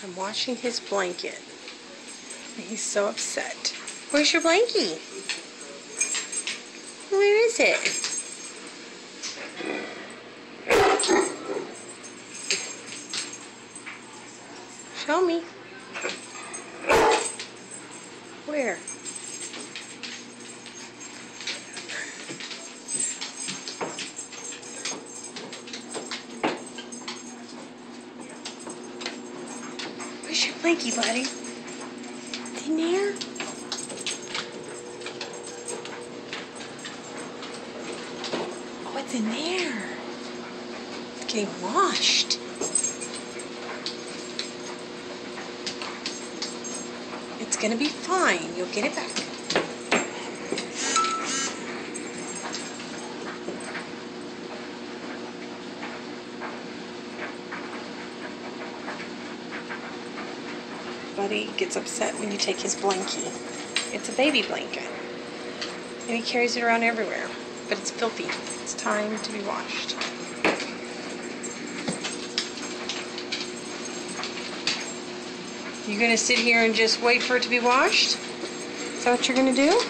I'm washing his blanket. And he's so upset. Where's your blankie? Where is it? Show me. Where? Where's your blankie, buddy? It's in there? Oh, it's in there. It's getting washed. It's gonna be fine. You'll get it back. Buddy gets upset when you take his blankie. It's a baby blanket. And he carries it around everywhere. But it's filthy. It's time to be washed. You gonna sit here and just wait for it to be washed? Is that what you're gonna do?